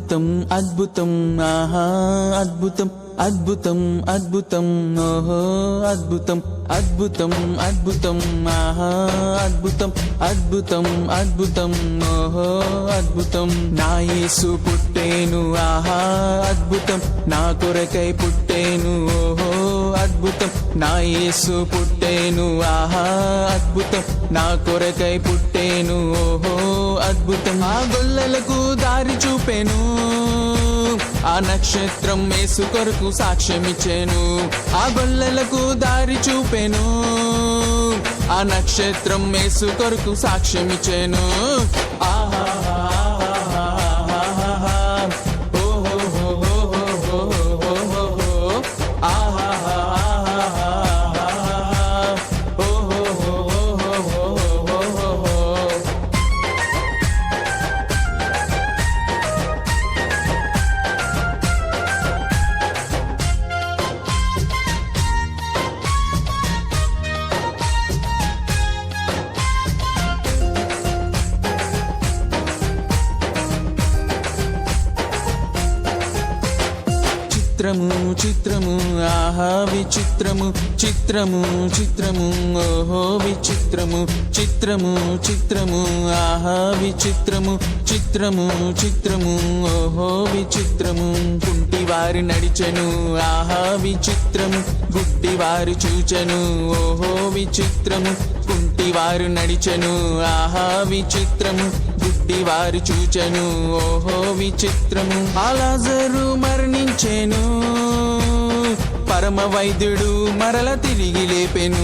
అద్భుతం అద్భుతం ఆహా అద్భుతం అద్భుతం అద్భుతం ఓహో అద్భుతం అద్భుతం అద్భుతం ఆహా అద్భుతం అద్భుతం అద్భుతం ఓహో అద్భుతం నా యేసు పుట్టేను ఆహా అద్భుతం నా కొరకై పుట్టేను ఓహో అద్భుతం నా యేసు పుట్టేను ఆహా అద్భుతం నా కొరకై పుట్టేను ఓహో అద్భుతం ఆ గొల్లలకు దారి చూపెను ఆ నక్షత్రం యేసు కొరకు సాక్ష్యమిచ్చెను ఆ గొల్లలకు దారి చూపెను ఆ నక్షత్రం యేసు కొరకు సాక్ష్యమిచ్చెను ఆహా చిత్రము చిత్రము ఆహా విచిత్రము చిత్రము చిత్రము ఓహో విచిత్రము చిత్రము చిత్రము ఆహా విచిత్రము చిత్రము చిత్రము ఓహో విచిత్రము కుంటివారి నడిచెను ఆహా విచిత్రము గుడ్డివారు చూచెను ఓహో విచిత్రము కుంటివారు నడిచెను ఆహా విచిత్రము గుడ్డివారు చూచెను ఓహో విచిత్రము లాజరు మరణించెను పరమ వైద్యుడు మరల తిరిగి లేపెను